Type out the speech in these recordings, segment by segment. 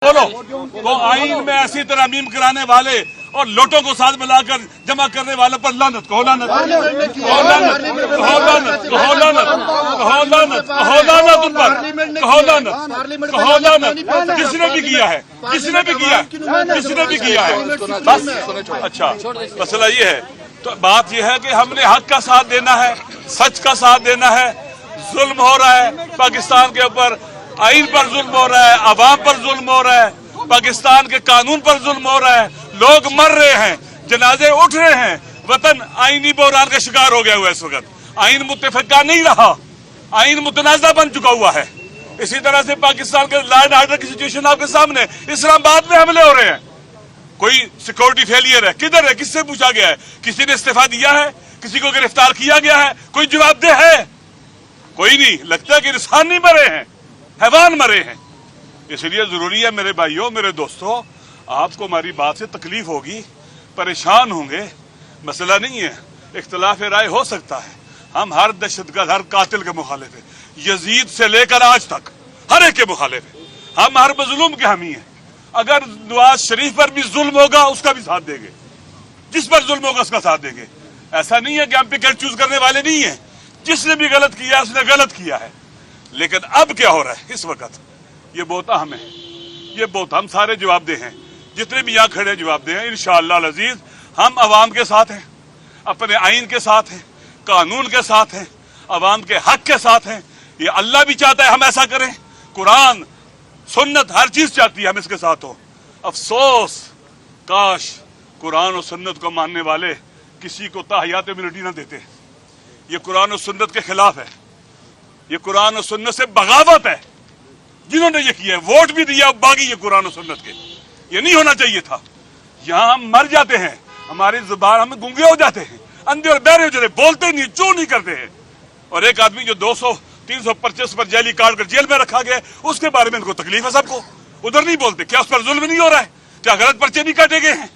बोलो वो आइन में ऐसी तरमीम कराने वाले और लोटों को साथ मिलाकर जमा करने वालों पर लानत, कहो लानत, कहो लानत, कहो लानत, कहो लानत, कहो लानत, कहो लानत उन पर, कहो लानत, कहो लानत। किसने भी किया है, किसने भी किया, किसने भी किया है। बस अच्छा मसला ये है, तो बात यह है कि हमने हक का साथ देना है, सच का साथ देना है। जुल्म हो रहा है पाकिस्तान के ऊपर, आइन पर जुल्म हो रहा है, अवाम पर जुल्म हो रहा है, पाकिस्तान के कानून पर जुल्म हो रहा है, लोग मर रहे हैं, जनाजे उठ रहे हैं, वतन आईनी बहरान का शिकार हो गया हुआ है इस वक्त। आइन मुत्तफिका नहीं रहा, आइन मुतनाज़ा बन चुका हुआ है। इसी तरह से पाकिस्तान के लॉ एंड ऑर्डर की सिचुएशन आपके सामने, इस्लामाबाद में हमले हो रहे हैं, कोई सिक्योरिटी फेलियर है, किधर है, किससे पूछा गया है, किसी ने इस्तीफा दिया है, किसी को गिरफ्तार किया गया है, कोई जवाबदेह है, कोई नहीं। लगता है कि इंसान नहीं मरे हैं, हैवान मरे हैं। इसलिए जरूरी है मेरे भाइयों, मेरे दोस्तों, आपको हमारी बात से तकलीफ होगी, परेशान होंगे, मसला नहीं है, इख्तिलाफ राय हो सकता है। हम हर दहशतगर्द, हर कातिल के मुखालिफ है, यजीद से लेकर आज तक हर एक के मुखालिफ है। हम हर मजलूम के हामी हैं। अगर नवाज शरीफ पर भी जुल्म होगा उसका भी साथ देंगे, जिस पर जुल्म होगा उसका साथ देंगे। ऐसा नहीं है कि हम पिकेट चूज करने वाले नहीं है, जिसने भी गलत किया उसने गलत किया है। लेकिन अब क्या हो रहा है इस वक्त, ये बहुत अहम है, ये बहुत, हम सारे जवाबदेह हैं, जितने भी यहाँ खड़े जवाबदेह हैं। इंशाअल्लाह अज़ीज हम अवाम के साथ हैं, अपने आइन के साथ हैं, कानून के साथ हैं, अवाम के हक के साथ हैं। ये अल्लाह भी चाहता है हम ऐसा करें, कुरान सुन्नत हर चीज चाहती है हम इसके साथ हो। अफसोस काश कुरान और सुन्नत को मानने वाले किसी को ताहियात इम्यूनिटी न देते। ये कुरान और सुन्नत के खिलाफ है, ये कुरान और सुन्नत से बगावत है। जिन्होंने ये किया है, वोट भी दिया, बागी ये कुरान और सुन्नत के, ये नहीं होना चाहिए था। यहाँ हम मर जाते हैं, हमारी जुबान, हम गूंगे हो जाते हैं, अंधे और बहरे हो जाते, बोलते नहीं, चू नहीं करते हैं। और एक आदमी जो 200-300 पर्चेस पर जेली काट कर जेल में रखा गया, उसके बारे में इनको तकलीफ है सबको, उधर नहीं बोलते। क्या उस पर जुल्म नहीं हो रहा है? क्या गलत पर्चे नहीं काटे गए हैं?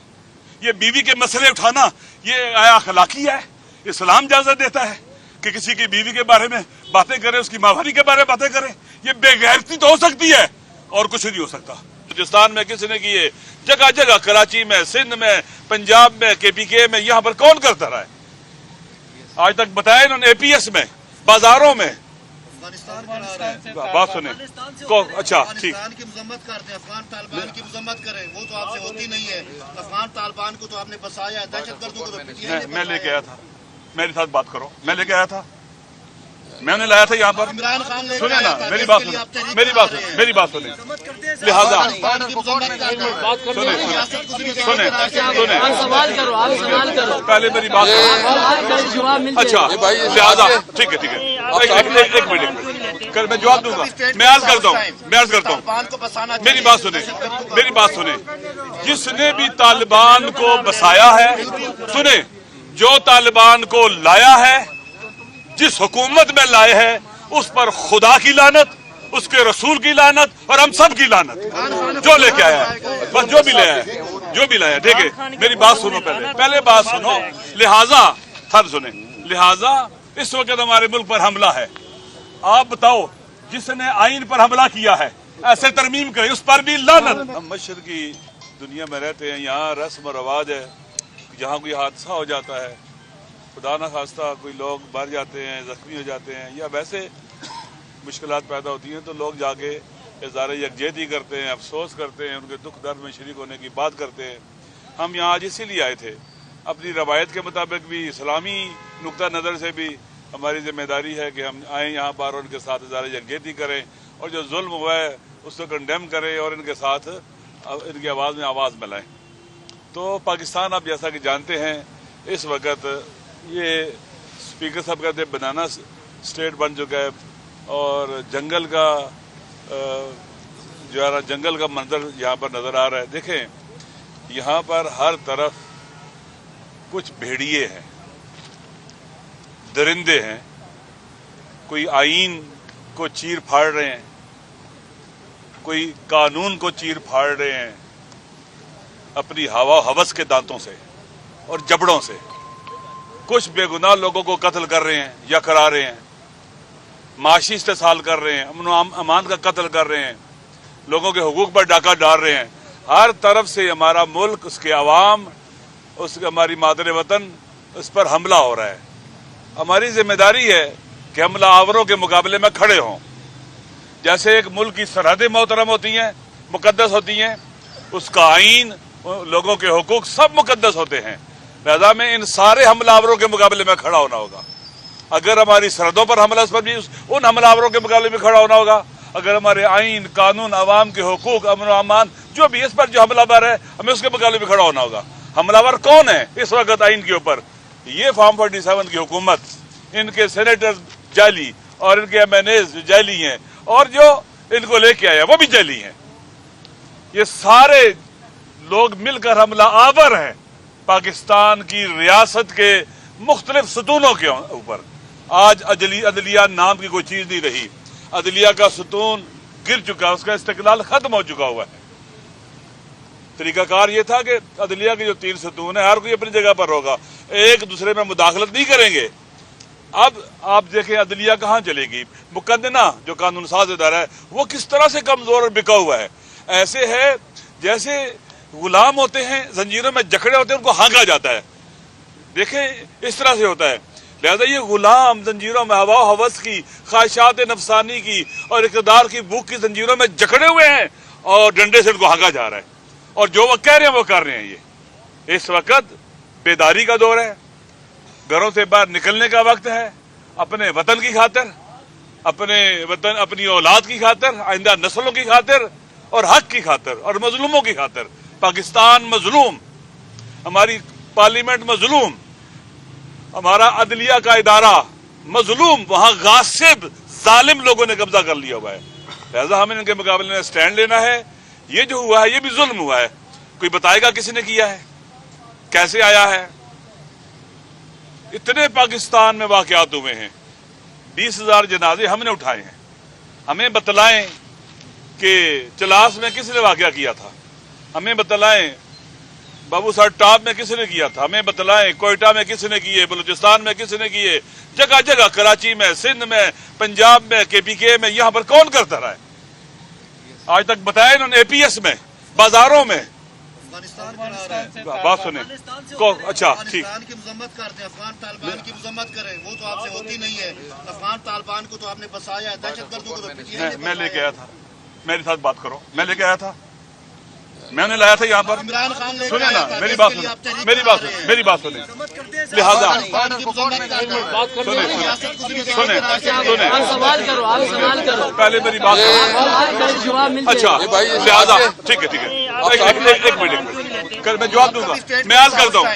ये बीवी के मसले उठाना ये आया अखलाकी है? इस्लाम इजाजत देता है कि किसी की बीवी के बारे में बातें करें, उसकी माहवारी के बारे में बातें करें? ये बेगैरती तो हो सकती है और कुछ नहीं हो सकता। बलूचिस्तान में किसी ने किए, जगह जगह, कराची में, सिंध में, पंजाब में, KPK में, यहाँ पर कौन करता रहा है आज तक? बताया इन्होंने, APS में, बाजारों में। बात सुने को, अच्छा ठीक, की मजम्मत करते हैं, अफगान तालिबान की मजम्मत करें, वो तो आपसे होती नहीं है। अफगान तालिबान को तो आपने बसाया, दहशतगर्दों को तो PTI ने मैं लेके आया था, मेरे साथ बात करो, मैं लेके आया था, मैंने लाया था यहाँ पर। इमरान खान ने सुने ना, मेरी बात सुने, मेरी बात सुने, मेरी बात सुने। लिहाजा सुने, सवाल करो, आप सवाल करो, पहले मेरी बात सुनो। अच्छा लिहाजा ठीक है, एक मिनट, मैं जवाब दूंगा, मैं अर्ज करता हूँ, मेरी बात सुने, मेरी बात सुने। जिसने भी तालिबान को बसाया है, सुने, जो तालिबान को लाया है, जिस हुकूमत में लाए हैं, उस पर खुदा की लानत, उसके रसूल की लानत और हम सब की लानत। जो लेके आया है, बस जो भी लाया है, जो भी लाया है, ठीक है। मेरी बात सुनो, पहले बात सुनो। लिहाजा सब सुने, लिहाजा इस वक्त हमारे मुल्क पर हमला है। आप बताओ, जिसने आइन पर हमला किया है, ऐसे तरमीम करे, उस पर भी लानत। हम मशरकी दुनिया में रहते हैं, यहाँ रस्म और रवाज है, जहाँ कोई हादसा हो जाता है, खुदा न खास्ता कोई लोग मर जाते हैं, जख्मी हो जाते हैं, या वैसे मुश्किलात पैदा होती हैं, तो लोग जाके इज़हार यकजहती करते हैं, अफसोस करते हैं, उनके दुख दर्द में शरीक होने की बात करते हैं। हम यहाँ आज इसीलिए आए थे, अपनी रवायत के मुताबिक भी, इस्लामी नुक्ता नज़र से भी हमारी जिम्मेदारी है कि हम आएँ यहाँ पर और उनके साथ इज़हार यकजहती करें, और जो जुल्म हुआ है उसको कंडेम करें और इनके साथ इनकी आवाज़ में आवाज़ मिलाएँ। तो पाकिस्तान आप जैसा कि जानते हैं, इस वक्त ये स्पीकर साहब कहते बनाना स्टेट बन चुका है, और जंगल का जो है जंगल का मंजर यहाँ पर नज़र आ रहा है। देखें, यहाँ पर हर तरफ कुछ भेड़िए हैं, दरिंदे हैं, कोई आईन को चीर फाड़ रहे हैं, कोई कानून को चीर फाड़ रहे हैं अपनी हवा हवस के दांतों से और जबड़ों से। कुछ बेगुनाह लोगों को कत्ल कर रहे हैं या करा रहे हैं, माशी इस्तेसाल कर रहे हैं, अमन अमान का कत्ल कर रहे हैं, لوگوں کے حقوق پر ڈاکہ ڈال رہے ہیں. ہر طرف سے ہمارا ملک، اس کے عوام، ہماری مادر وطن، اس پر حملہ ہو رہا ہے. ہماری ذمہ داری ہے کہ حملہ آوروں کے مقابلے میں کھڑے ہوں. جیسے ایک ملک کی سرحدیں محترم ہوتی ہیں، مقدس ہوتی ہیں، اس کا آئین، لوگوں کے حقوق سب مقدس ہوتے ہیں. لہذا میں ان سارے حملہ آوروں کے مقابلے میں کھڑا ہونا ہوگا. اگر ہماری سرحدوں پر حملہ، اس پر بھی ان حملہ آوروں کے مقابلے میں کھڑا ہونا ہوگا. اگر ہمارے آئین، قانون، عوام کے حقوق، امن و امان، جو بھی اس پر جو حملہ آور ہے، ہمیں اس کے مقابلے میں کھڑا ہونا ہوگا. حملہ آور کون ہے اس وقت آئین کے اوپر؟ یہ فارم 47 کی حکومت، ان کے سینیٹر جعلی اور ان کے ایم این ایز جعلی ہیں، اور جو ان کو لے کے آیا وہ بھی جعلی ہیں. یہ سارے لوگ مل کر حملہ آور ہیں پاکستان کی ریاست کے مختلف ستونوں کے اوپر. آج عدلیہ نام کی کوئی چیز نہیں رہی. عدلیہ کا ستون گر چکا، اس کا استقلال ختم ہو چکا ہوا ہے. طریقہ کار یہ تھا کہ عدلیہ کے جو 3 ستون ہیں، ہر کوئی اپنی جگہ پر ہوگا، ایک دوسرے میں مداخلت نہیں کریں گے. اب آپ دیکھیں عدلیہ کہاں چلے گی. مقننہ جو قانون ساز ادارہ ہے وہ کس طرح سے کمزور اور بکا ہوا ہے. ایسے ہے جیسے غلام ہوتے ہیں، زنجیروں میں جکڑے ہوتے ہیں، ان کو ہانکا جاتا ہے. دیکھیں اس طرح سے ہوتا ہے. لہذا یہ غلام زنجیروں میں ہوا و ہوس کی، خواہشات نفسانی کی اور اقتدار کی بھوک کی زنجیروں میں جکڑے ہوئے ہیں، اور ڈنڈے سے ان کو ہانکا جا رہا ہے. اور جو وہ کہہ رہے ہیں وہ کر رہے ہیں. یہ اس وقت بیداری کا دور ہے، گھروں سے باہر نکلنے کا وقت ہے. اپنے وطن کی خاطر، اپنی اولاد کی خاطر، آئندہ نسلوں کی خاطر، اور حق کی خاطر، اور مظلوموں کی خاطر. پاکستان مظلوم، ہماری پارلیمنٹ مظلوم، ہمارا عدلیہ کا ادارہ مظلوم، وہاں غاصب ظالم لوگوں نے قبضہ کر لیا ہوا ہے. لہذا ہمیں ان کے مقابلے میں سٹینڈ لینا ہے. یہ جو ہوا ہے یہ بھی ظلم ہوا ہے. کوئی بتائے گا کس نے کیا ہے، کیسے آیا ہے؟ اتنے پاکستان میں واقعات ہوئے ہیں، 20,000 جنازے ہم نے اٹھائے ہیں. ہمیں بتلائیں کہ چلاس میں کس نے واقعہ کیا تھا، ہمیں بتلائیں بابو سر ٹاپ میں کس نے کیا تھا، ہمیں بتلائیں کوئٹہ میں کس نے کیے، بلوچستان میں کس نے کیے، جگہ جگہ، کراچی میں، سندھ میں، پنجاب میں، KPK میں، یہاں پر کون کرتا رہا ہے؟ آج تک بتایا انہوں نے اے پی ایس میں، بازاروں میں. بات سنیں. اچھا ٹھیک، افغان کی مذمت کرتے ہیں، افغان طالبان کی مذمت کریں، وہ تو آپ سے ہوتی نہیں ہے. افغان طالبان کو تو آپ نے بسایا ہے، دہشت گردوں کو تو PTI نے میں لے کے آیا تھا. میرے ساتھ بات کرو. میں لے کے آیا تھا، میں نے لایا تھا یہاں پر. عمران خان لے کے سنیں آیا نا، تھا، میری اس بات کے لیے آپ سنیں، تحریک میری کروا بات رہے سنیں، ہیں. میری بات سنیں. لہذا افغان کی مذمت کرتے ہیں. آپ سوال کرو، آپ سوال کرو. پہلے میری بات جواب مل جائے اچھا لہذا ٹھیک ہے ایک منٹ میں جواب دوں گا. میں عرض کرتا ہوں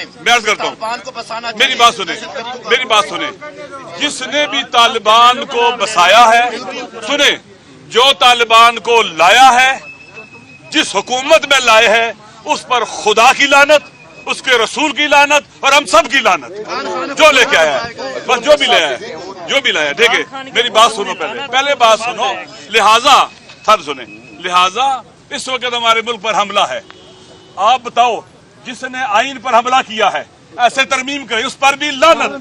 میری بات سنیں. جس نے بھی طالبان کو بسایا ہے، سنیں، جو طالبان کو لایا ہے، جس حکومت میں لائے ہیں، اس پر خدا کی لعنت، اس کے رسول کی لعنت، اور ہم سب کی لعنت. جو لے کے آیا ہے، بس جو بھی لایا ہے، ٹھیک ہے. میری بات سنو، پہلے بات سنو. لہذا اس وقت ہمارے ملک پر حملہ ہے. آپ بتاؤ، جس نے آئین پر حملہ کیا ہے، ایسے ترمیم کرے، اس پر بھی لعنت.